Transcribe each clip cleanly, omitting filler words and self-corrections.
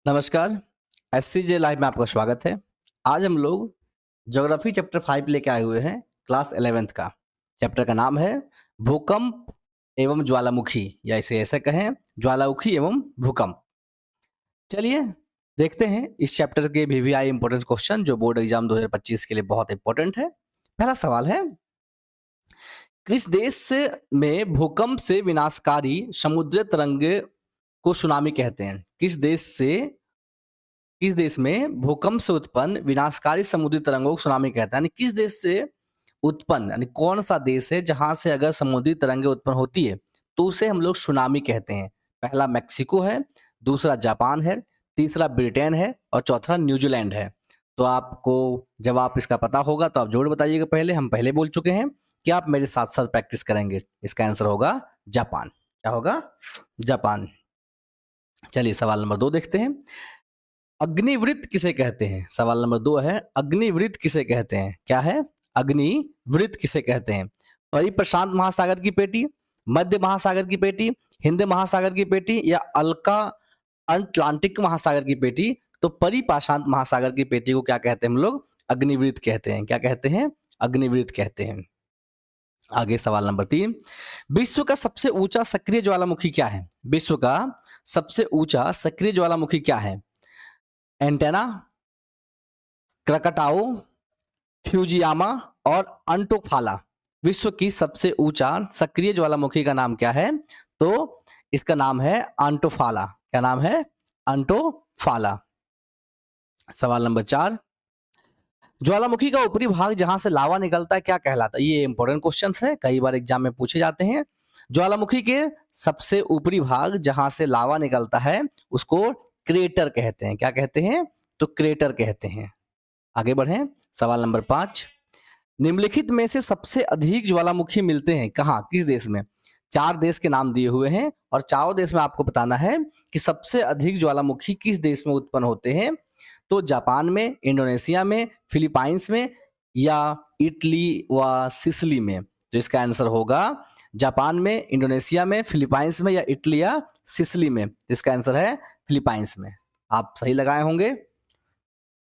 नमस्कार, एससीजे लाइव में आपका स्वागत है। आज हम लोग ज्योग्राफी चैप्टर 5 लेके आए हुए हैं क्लास 11th का। चैप्टर का नाम है भूकंप एवं ज्वालामुखी या इसे ऐसे कहें ज्वालामुखी एवं भूकंप। चलिए देखते हैं इस चैप्टर के वीवीआई इंपॉर्टेंट क्वेश्चन जो बोर्ड एग्जाम 2025 के लिए बहुत इंपॉर्टेंट है। पहला सवाल है, किस देश में भूकंप से विनाशकारी समुद्री तरंगे को सुनामी कहते हैं? किस देश में भूकंप से उत्पन्न विनाशकारी समुद्री तरंगों को सुनामी कहता है? यानी किस देश से उत्पन्न, यानी कौन सा देश है जहां से अगर समुद्री तरंगे उत्पन्न होती है तो उसे हम लोग सुनामी कहते हैं? पहला मैक्सिको है, दूसरा जापान है, तीसरा ब्रिटेन है और चौथा न्यूजीलैंड है। तो आपको जवाब इसका पता होगा तो आप जोड़ बताइएगा। पहले हम पहले बोल चुके हैं कि आप मेरे साथ साथ प्रैक्टिस करेंगे। इसका आंसर होगा जापान। क्या होगा? जापान। चलिए सवाल नंबर 2 देखते हैं। अग्निवृत्त किसे कहते हैं? सवाल नंबर 2 है, अग्निवृत्त किसे कहते हैं? क्या है? अग्निवृत्त किसे कहते हैं? परिप्रशांत महासागर की पेटी, मध्य महासागर की पेटी, हिंद महासागर की पेटी या अल्का अटलांटिक महासागर की पेटी? तो परिप्रशांत महासागर की पेटी को क्या कहते हैं हम लोग? अग्निवृत्त कहते हैं। क्या कहते हैं? अग्निवृत्त कहते हैं। आगे सवाल नंबर 3, विश्व का सबसे ऊंचा सक्रिय ज्वालामुखी क्या है? विश्व का सबसे ऊंचा सक्रिय ज्वालामुखी क्या है? एंटेना, क्रकटाओ, फ्यूजियामा और अंटोफाला। विश्व की सबसे ऊंचा सक्रिय ज्वालामुखी का नाम क्या है? तो इसका नाम है अंटोफाला। क्या नाम है? अंटोफाला। सवाल नंबर 4, ज्वालामुखी का ऊपरी भाग जहां से लावा निकलता है क्या कहलाता है? ये इंपॉर्टेंट क्वेश्चन है, कई बार एग्जाम में पूछे जाते हैं। ज्वालामुखी के सबसे ऊपरी भाग जहां से लावा निकलता है उसको क्रेटर कहते हैं। क्या कहते हैं? तो क्रेटर कहते हैं। आगे बढ़ें। सवाल नंबर 5, निम्नलिखित में से सबसे अधिक ज्वालामुखी मिलते हैं कहाँ, किस देश में? 4 देश के नाम दिए हुए हैं और चारों देश में आपको बताना है कि सबसे अधिक ज्वालामुखी किस देश में उत्पन्न होते हैं। तो जापान में, इंडोनेशिया में, फिलीपाइंस में या इटली व सिसिली में? तो इसका आंसर होगा जापान में, इंडोनेशिया में, फिलीपाइंस में या इटली या सिसिली में। तो इसका आंसर है फिलीपाइंस में। आप सही लगाए होंगे।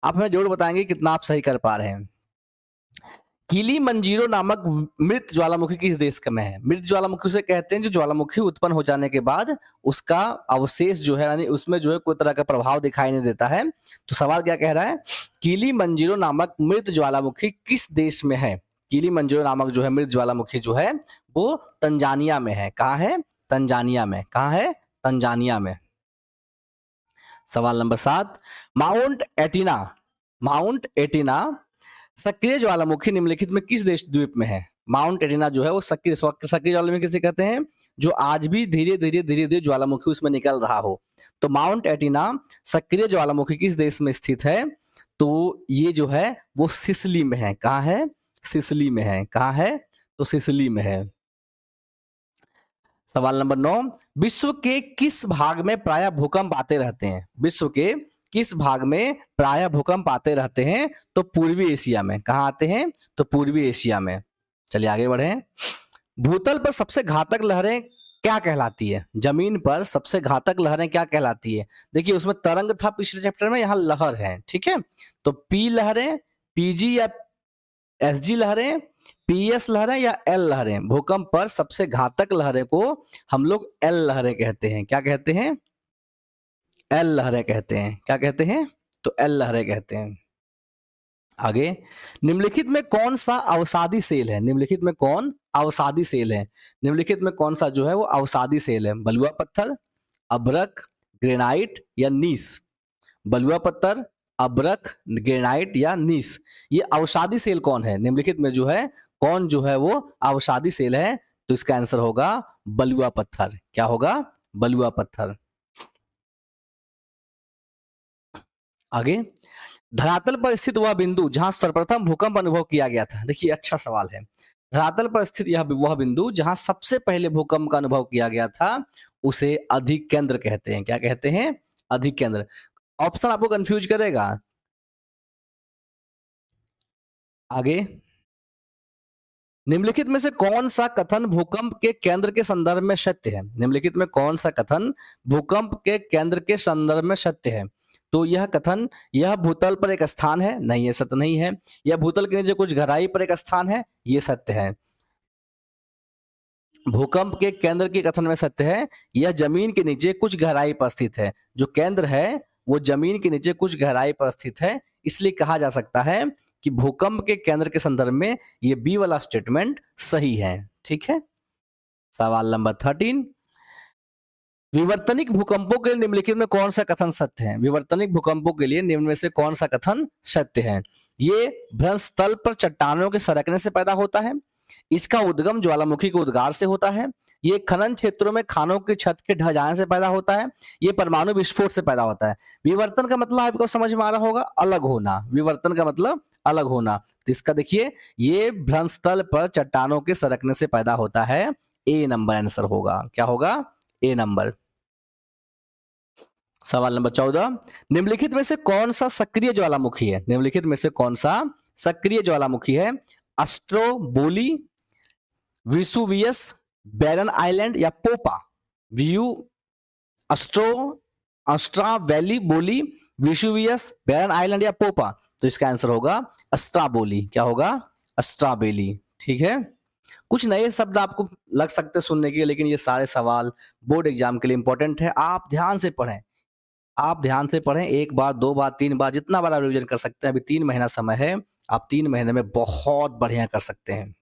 आप हमें जरूर बताएंगे कितना आप सही कर पा रहे हैं। किलिमंजारो नामक मृत ज्वालामुखी किस देश में है? मृत ज्वालामुखी से कहते हैं जो ज्वालामुखी उत्पन्न हो जाने के बाद उसका अवशेष जो है, यानी उसमें जो है कोई तरह का प्रभाव दिखाई नहीं देता है। तो सवाल क्या कह रहा है? किलिमंजारो नामक मृत ज्वालामुखी किस देश में है? किलिमंजारो नामक जो है मृत ज्वालामुखी जो है वो तंजानिया में है। कहाँ है? तंजानिया में। कहाँ है? तंजानिया में। सवाल नंबर 7, माउंट एटिना सक्रिय ज्वालामुखी निम्नलिखित में किस देश द्वीप में है? माउंट एटिना जो है वो सक्रिय ज्वालामुखी किसे कहते हैं? जो आज भी धीरे धीरे ज्वालामुखी उसमें निकल रहा हो। तो माउंट एटिना सक्रिय ज्वालामुखी किस देश में स्थित है? तो ये जो है वो सिसिली में है। कहाँ है? सिसिली में है। कहाँ है? तो सिसिली में है। सवाल नंबर 9, विश्व के किस भाग में प्रायः भूकंप आते रहते हैं? विश्व के किस भाग में प्रायः भूकंप आते रहते हैं? तो पूर्वी एशिया में। कहाँ आते हैं? तो पूर्वी एशिया में। चलिए आगे बढ़ें। भूतल पर सबसे घातक लहरें क्या कहलाती है? जमीन पर सबसे घातक लहरें क्या कहलाती है? देखिए उसमें तरंग था पिछले चैप्टर में, यहाँ लहर है। ठीक है, तो पी लहरें, पीजी या एसजी लहरें, पीएस लहरें या एल लहरें? भूकंप पर सबसे घातक लहरें को हम लोग एल लहरें कहते हैं। क्या कहते हैं? एल लहरें कहते हैं। क्या कहते हैं? तो एल लहरें कहते हैं। आगे, निम्नलिखित में कौन सा अवसादी सेल है? निम्नलिखित में कौन अवसादी सेल है? निम्नलिखित में कौन सा जो है वो अवसादी सेल है? बलुआ पत्थर, अब्रक, ग्रेनाइट या नीस? बलुआ पत्थर, अब्रक, ग्रेनाइट या नीस, ये अवसादी सेल कौन है? निम्नलिखित में जो है कौन जो है वो अवसादी सेल है? तो इसका आंसर होगा बलुआ पत्थर। क्या होगा? बलुआ पत्थर। आगे, धरातल पर स्थित वह बिंदु जहां सर्वप्रथम भूकंप अनुभव किया गया था। देखिए अच्छा सवाल है। धरातल पर स्थित यह वह बिंदु जहां सबसे पहले भूकंप का अनुभव किया गया था उसे अधिकेंद्र कहते हैं। क्या कहते हैं? अधिकेंद्र। ऑप्शन आपको कंफ्यूज करेगा। आगे, निम्नलिखित में से कौन सा कथन भूकंप के केंद्र के संदर्भ में सत्य है? निम्नलिखित में कौन सा कथन भूकंप के केंद्र के संदर्भ में सत्य है? तो यह कथन, यह भूतल पर एक स्थान है, नहीं, ये सत्य नहीं है। यह भूतल के नीचे कुछ गहराई पर एक स्थान है, ये सत्य है। भूकंप के केंद्र के कथन में सत्य है, यह जमीन के नीचे कुछ गहराई पर स्थित है। जो केंद्र है वो जमीन के नीचे कुछ गहराई पर स्थित है, इसलिए कहा जा सकता है कि भूकंप के केंद्र के संदर्भ में ये बी वाला स्टेटमेंट सही है। ठीक है। सवाल नंबर 13, विवर्तनिक भूकंपों के लिए निम्नलिखित में कौन सा कथन सत्य है? विवर्तनिक भूकंपों के लिए निम्न में से कौन सा कथन सत्य है? ये भ्रंश तल पर चट्टानों के सरकने से पैदा होता है, इसका उद्गम ज्वालामुखी के उद्गार से होता है, ये खनन क्षेत्रों में खानों की छत के ढह जाने से पैदा होता है, ये परमाणु विस्फोट से पैदा होता है। विवर्तन का मतलब आपको समझ में आ रहा होगा, अलग होना। विवर्तन का मतलब अलग होना। तो इसका देखिए, ये भ्रंश तल पर चट्टानों के सरकने से पैदा होता है। ए नंबर आंसर होगा। क्या होगा? ए नंबर। सवाल नंबर 14, निम्नलिखित में से कौन सा सक्रिय ज्वालामुखी है? निम्नलिखित में से कौन सा सक्रिय ज्वालामुखी है? अस्ट्रोबोली, विसुवियस, बैरन आइलैंड या पोपा? व्यू, अस्ट्रा वैली, बोली, विसुवियस, बैरन आइलैंड या पोपा? तो इसका आंसर होगा अस्ट्राबोली। क्या होगा? अस्ट्राबेली। ठीक है। कुछ नए शब्द आपको लग सकते सुनने के, लेकिन ये सारे सवाल बोर्ड एग्जाम के लिए इंपॉर्टेंट है। आप ध्यान से पढ़ें, आप ध्यान से पढ़ें। एक बार, दो बार, तीन बार, जितना बार आप रिवीजन कर सकते हैं। अभी 3 महीना समय है, आप 3 महीने में बहुत बढ़िया कर सकते हैं।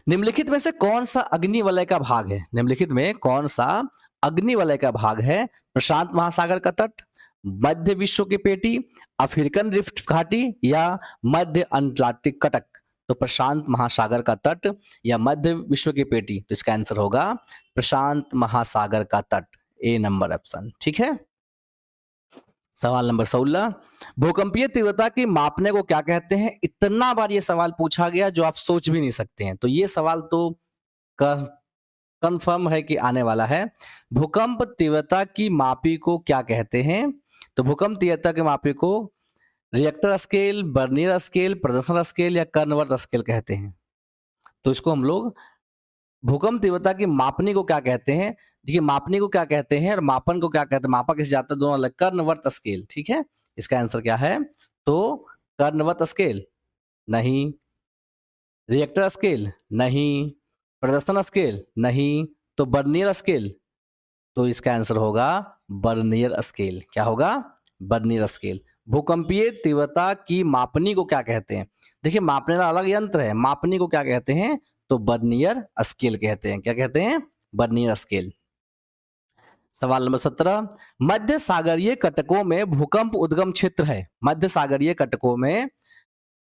निम्नलिखित में से कौन सा अग्निवलय का भाग है? निम्नलिखित में कौन सा अग्निवलय का भाग है? प्रशांत महासागर का तट, मध्य विश्व की पेटी, अफ्रीकन रिफ्ट घाटी या मध्य अटलांटिक कटक? तो प्रशांत महासागर का तट या मध्य विश्व की पेटी? तो इसका आंसर होगा प्रशांत महासागर का तट। ए नंबर ऑप्शन। ठीक है। सवाल नंबर 16, भूकंपीय तीव्रता की मापने को क्या कहते हैं? इतना बार ये सवाल पूछा गया जो आप सोच भी नहीं सकते हैं। तो ये सवाल तो कंफर्म है कि आने वाला है। भूकंप तीव्रता की मापी को क्या कहते हैं? तो भूकंप तीव्रता की मापी को रिएक्टर स्केल, बर्नियर स्केल, प्रदर्शन स्केल या कर्नवर्थ स्केल कहते हैं। तो इसको हम लोग भूकंप तीव्रता की मापनी को क्या कहते हैं? देखिए, मापनी को क्या कहते हैं और मापन को क्या कहते हैं? मापा किसे जाता है? दोनों अलग। कर्णवर्त स्केल। ठीक है। इसका आंसर क्या है? तो कर्णवर्त स्केल नहीं, रिएक्टर स्केल नहीं, प्रदर्शन स्केल नहीं, तो बर्नियर स्केल? तो इसका आंसर होगा बर्नियर स्केल। क्या होगा? Vernier scale. भूकंपीय तीव्रता की मापनी को क्या कहते हैं? देखिए, मापने का अलग यंत्र है, मापनी को क्या कहते हैं? तो बर्नियर स्केल कहते हैं। क्या कहते हैं? Vernier scale. सवाल नंबर 17, मध्य सागरीय कटकों में भूकंप उद्गम क्षेत्र है। मध्य सागरीय कटकों में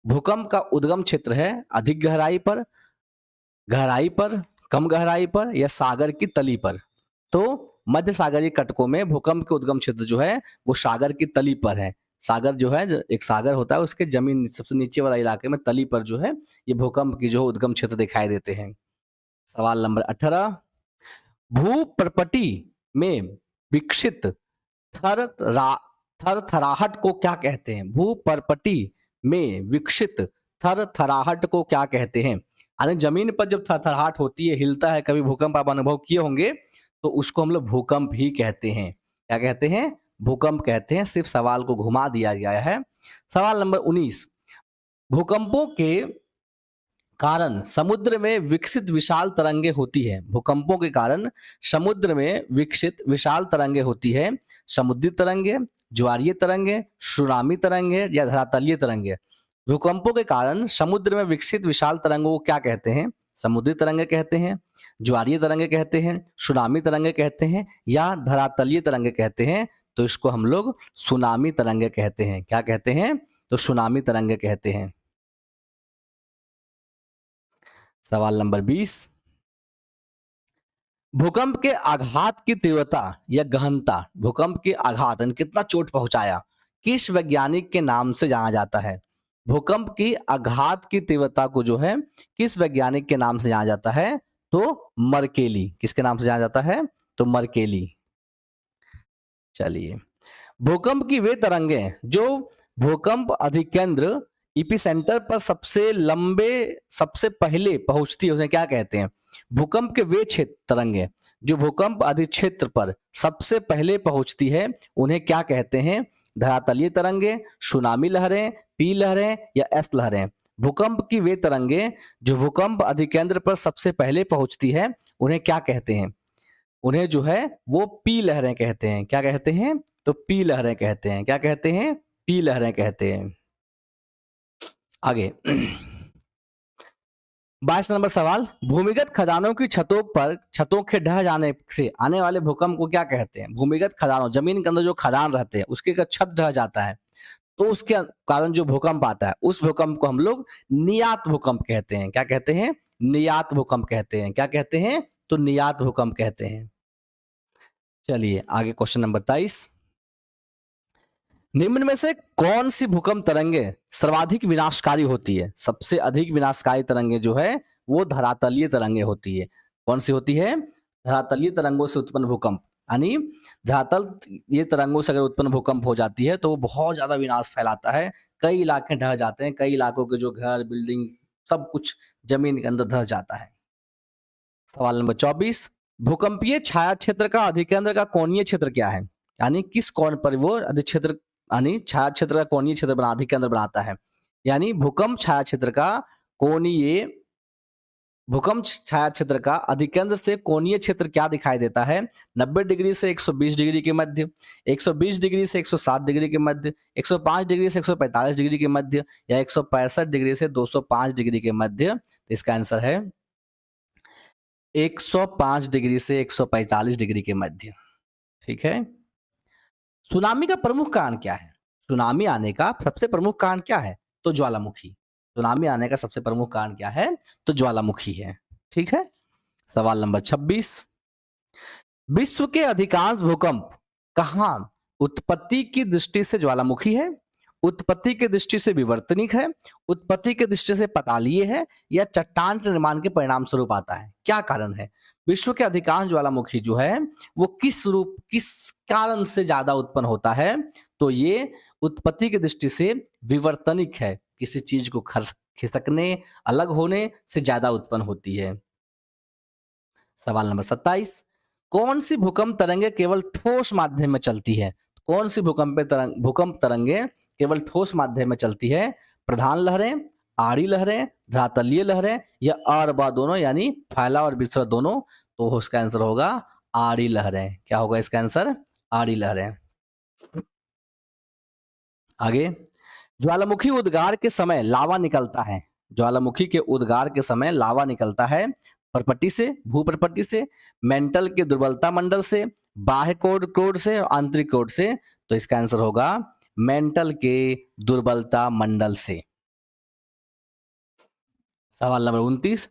भूकंप का उद्गम क्षेत्र है अधिक गहराई पर, कम गहराई पर या सागर की तली पर? तो मध्य सागरीय कटकों में भूकंप के उद्गम क्षेत्र जो है वो सागर की तली पर है। सागर जो है, एक सागर होता है, उसके जमीन सबसे नीचे वाला इलाके में तली पर जो है ये भूकंप की जो उद्गम क्षेत्र दिखाई देते हैं। सवाल नंबर 18, भूप्रपटी में विकसित थरथराहट को क्या कहते हैं? भूप्रपटी में विकसित थरथराहट को क्या कहते हैं? यानी जमीन पर जब थरथराहट होती है, हिलता है, कभी भूकंप आप अनुभव किए होंगे, तो उसको हम लोग भूकंप ही कहते हैं। क्या कहते हैं? भूकंप कहते हैं। सिर्फ सवाल को घुमा दिया गया है। सवाल नंबर 19, भूकंपों के कारण समुद्र में विकसित विशाल तरंगे होती है। भूकंपों के कारण समुद्र में विकसित विशाल तरंगे होती है। समुद्री तरंगे, ज्वारीय तरंगे, सुनामी तरंगे या धरातलीय तरंगे? भूकंपों के कारण समुद्र में विकसित विशाल तरंगों को क्या कहते हैं? समुद्री तरंगे कहते हैं, ज्वारीय तरंगे कहते हैं, सुनामी तरंगे कहते हैं या धरातलीय तरंगे कहते हैं? तो इसको हम लोग सुनामी तरंगे कहते हैं। क्या कहते हैं? तो सुनामी तरंगे कहते हैं। सवाल नंबर 20, भूकंप के आघात की तीव्रता या गहनता, भूकंप के आघात यानी कितना चोट पहुंचाया, किस वैज्ञानिक के नाम से जाना जाता है? भूकंप की आघात की तीव्रता को जो है किस वैज्ञानिक के नाम से जाना जाता है? तो मर्केली। किसके नाम से जाना जाता है? तो मर्केली। चलिए, भूकंप की वे तरंगे जो भूकंप अधिकेंद्र इपिसेंटर पर सबसे पहले पहुंचती है उसे क्या कहते हैं? भूकंप के वे क्षेत्र तरंगे जो भूकंप अधिक्षेत्र पर सबसे पहले पहुंचती है उन्हें क्या कहते हैं? धरातलीय तरंगे, सुनामी लहरें, पी लहरें या एस लहरें। भूकंप की वे तरंगे जो भूकंप अधिकेंद्र पर सबसे पहले पहुंचती है उन्हें क्या कहते हैं? उन्हें जो है वो पी लहरें कहते हैं। क्या कहते हैं? तो पी लहरें कहते हैं। क्या कहते हैं? पी लहरें कहते हैं। आगे 22 नंबर सवाल, भूमिगत खदानों की छतों के ढह जाने से आने वाले भूकंप को क्या कहते हैं? भूमिगत खदानों, जमीन के अंदर जो खदान रहते हैं उसके का छत ढह जाता है तो उसके कारण जो भूकंप आता है उस भूकंप को हम लोग नियात भूकंप कहते हैं। क्या कहते हैं? नियात भूकंप कहते हैं। क्या कहते हैं? तो नियात भूकंप कहते हैं। चलिए आगे क्वेश्चन नंबर 23, निम्न में से कौन सी भूकंप तरंगे सर्वाधिक विनाशकारी होती है? सबसे अधिक विनाशकारी तरंगे जो है वो धरातलीय तरंगे होती है। कौन सी होती है? धरातलीय तरंगों से उत्पन्न भूकंप, यानी धरातल ये तरंगों से अगर उत्पन्न भूकंप हो जाती है तो वो बहुत ज्यादा विनाश फैलाता है। कई इलाके ढह जाते हैं, कई इलाकों के जो घर बिल्डिंग सब कुछ जमीन के अंदर धस जाता है। सवाल नंबर 24, भूकंपीय छाया क्षेत्र का अधिकेंद्र का कोणीय क्षेत्र क्या है? यानी किस कोण पर वो अधिक्षेत्र यानी छाया क्षेत्र का कोणीय क्षेत्र बना अधिकेंद्र बनाता है? यानी भूकंप छाया क्षेत्र का कोणीय भूकंप छाया क्षेत्र का अधिकेंद्र से कोणीय क्षेत्र क्या दिखाई देता है? 90 डिग्री से 120 डिग्री के मध्य, 120 डिग्री से 160 डिग्री के मध्य, 105 डिग्री से 145 डिग्री के मध्य या 165 डिग्री से 205 डिग्री के मध्य। तो इसका आंसर है 105 डिग्री से 145 डिग्री के मध्य। ठीक है। सुनामी का प्रमुख कारण क्या है? सुनामी आने का सबसे प्रमुख कारण क्या है? तो ज्वालामुखी। सुनामी आने का सबसे प्रमुख कारण क्या है? तो ज्वालामुखी है। ठीक है। सवाल नंबर 26, विश्व के अधिकांश भूकंप कहां उत्पत्ति की दृष्टि से ज्वालामुखी है, उत्पत्ति की दृष्टि से विवर्तनिक है, उत्पत्ति की दृष्टि से पतालीय है या चट्टान के निर्माण के परिणाम स्वरूप आता है? क्या कारण है? विश्व के अधिकांश ज्वालामुखी जो है वो किस कारण से ज्यादा उत्पन्न होता है? तो ये उत्पत्ति की दृष्टि से विवर्तनिक है, किसी चीज को खिसकने अलग होने से ज्यादा उत्पन्न होती है। सवाल नंबर 27, कौन सी भूकंप तरंगे केवल ठोस माध्यम में चलती है? कौन सी भूकंप तरंगे केवल ठोस माध्यम में चलती है? प्रधान लहरें, आड़ी लहरें, धरातलीय लहरें या और व दोनों, यानी फैला और बिछड़ा दोनों। तो उसका आंसर होगा आड़ी लहरें। क्या होगा इसका आंसर? आड़ी लहरें। आगे, ज्वालामुखी उद्गार के समय लावा निकलता है। ज्वालामुखी के उद्गार के समय लावा निकलता है परपट्टी से, भूपरपट्टी से, मेंटल के दुर्बलता मंडल से, बाह्य कोड से और आंतरिक कोड से। तो इसका आंसर होगा मेंटल के दुर्बलता मंडल से। सवाल नंबर 29,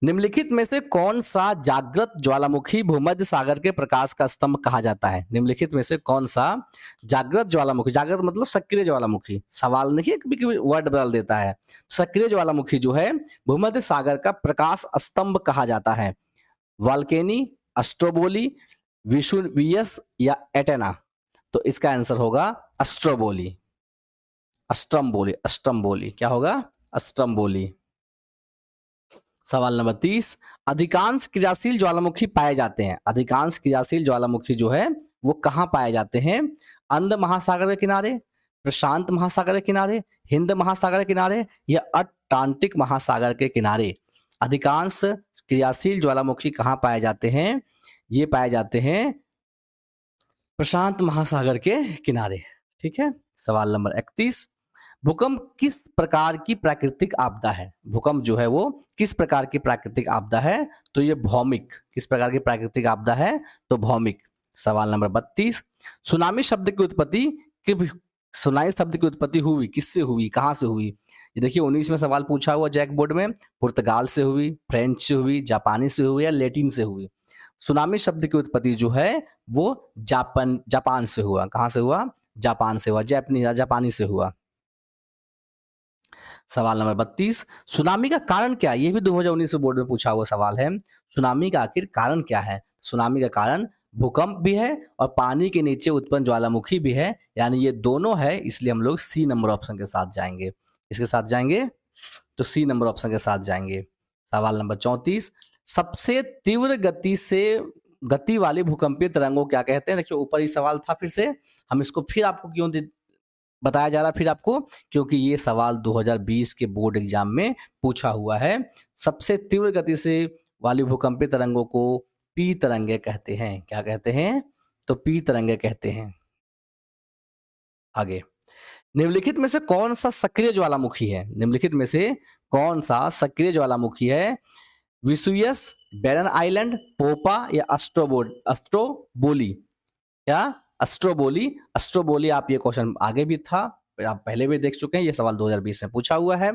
निम्नलिखित में से कौन सा जागृत ज्वालामुखी भूमध्य सागर के प्रकाश का स्तंभ कहा जाता है? निम्नलिखित में से कौन सा जागृत ज्वालामुखी, जागृत मतलब सक्रिय ज्वालामुखी, सवाल नहीं कभी वर्ड बदल देता है। सक्रिय ज्वालामुखी जो है भूमध्य सागर का प्रकाश स्तंभ कहा जाता है? वाल्केनी, अस्ट्रोबोली, विसुवियस या एटेना। तो इसका आंसर होगा अस्ट्रोबोली, अस्ट्रम्बोली। क्या होगा? अस्ट्रम्बोली। सवाल नंबर 30, अधिकांश क्रियाशील ज्वालामुखी पाए जाते हैं। अधिकांश क्रियाशील ज्वालामुखी जो है वो कहाँ पाए जाते हैं? अंध महासागर के किनारे, प्रशांत महासागर के किनारे, हिंद महासागर के किनारे या अटलांटिक महासागर के किनारे। अधिकांश क्रियाशील ज्वालामुखी कहाँ पाए जाते हैं? ये पाए जाते हैं प्रशांत महासागर के किनारे। ठीक है। सवाल नंबर 31, भूकंप किस प्रकार की प्राकृतिक आपदा है? भूकंप जो है वो किस प्रकार की प्राकृतिक आपदा है? तो ये भौमिक। किस प्रकार की प्राकृतिक आपदा है? तो भौमिक। सवाल नंबर 32, सुनामी शब्द की उत्पत्ति हुई किससे हुई, कहां से हुई? ये देखिए 19 में सवाल पूछा हुआ जैक बोर्ड में, पुर्तगाल से हुई, फ्रेंच से हुई, जापानी से हुई या लैटिन से हुई? सुनामी शब्द की उत्पत्ति जो है वो जापान से हुआ। कहां से हुआ? जापान से हुआ, जापानी से हुआ। सवाल नंबर 32, सुनामी का कारण क्या है? ये भी 2019 बोर्ड में पूछा हुआ सवाल है। सुनामी का आखिर कारण क्या है? सुनामी का कारण भूकंप भी है और पानी के नीचे उत्पन्न ज्वालामुखी भी है, यानी ये दोनों है। इसलिए हम लोग सी नंबर ऑप्शन के साथ जाएंगे। इसके साथ जाएंगे तो सी नंबर ऑप्शन के साथ जाएंगे। सवाल नंबर 34, सबसे तीव्र गति से गति वाली भूकंपीय तरंगों क्या कहते हैं? देखिए ऊपर ही सवाल था फिर से, हम इसको फिर आपको क्यों बताया जा रहा है फिर आपको, क्योंकि ये सवाल 2020 के बोर्ड एग्जाम में पूछा हुआ है। सबसे तीव्र गति से वाली भूकंपीय तरंगों को पी तरंगे कहते हैं। क्या कहते हैं? तो पी तरंगे कहते हैं। आगे, निम्नलिखित में से कौन सा सक्रिय ज्वालामुखी है? निम्नलिखित में से कौन सा सक्रिय ज्वालामुखी है? विसुयस, बैरन आइलैंड, पोपा या अस्ट्रोबोली? क्या? अस्ट्रोबोली। अस्ट्रोबोली आप ये क्वेश्चन आगे भी था, आप पहले भी देख चुके हैं, ये सवाल 2020 में पूछा हुआ है।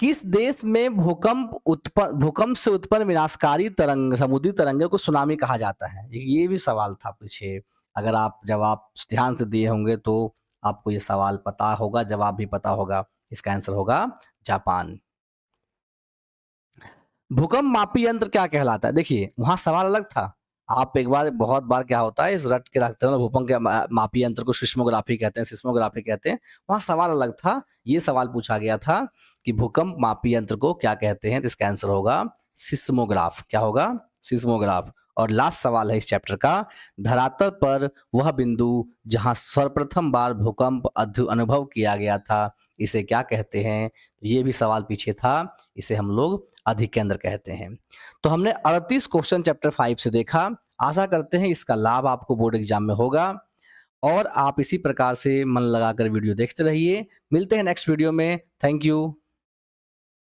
किस देश में भूकंप से उत्पन्न विनाशकारी तरंग समुद्री तरंगे को सुनामी कहा जाता है? ये भी सवाल था पीछे, अगर आप जवाब ध्यान से दिए होंगे तो आपको ये सवाल पता होगा, जवाब भी पता होगा। इसका आंसर होगा जापान। भूकंप मापी यंत्र क्या कहलाता है? देखिए वहां सवाल अलग था, आप एक बार बहुत बार क्या होता है इस रट के रखते हैं भूकंप के मापी यंत्र को सिस्मोग्राफी कहते हैं, सिस्मोग्राफी कहते हैं। वहां सवाल अलग था, ये सवाल पूछा गया था कि भूकंप मापी यंत्र को क्या कहते हैं, तो इसका आंसर होगा सिस्मोग्राफ। क्या होगा? सिस्मोग्राफ। और लास्ट सवाल है इस चैप्टर का, धरातल पर वह बिंदु जहां सर्वप्रथम बार भूकंप अनुभव किया गया था, इसे क्या कहते हैं? तो ये भी सवाल पीछे था, इसे हम लोग अधिकेंद्र कहते हैं। तो हमने 38 क्वेश्चन चैप्टर 5 से देखा। आशा करते हैं इसका लाभ आपको बोर्ड एग्जाम में होगा और आप इसी प्रकार से मन लगाकर वीडियो देखते रहिए। मिलते हैं नेक्स्ट वीडियो में। Thank you.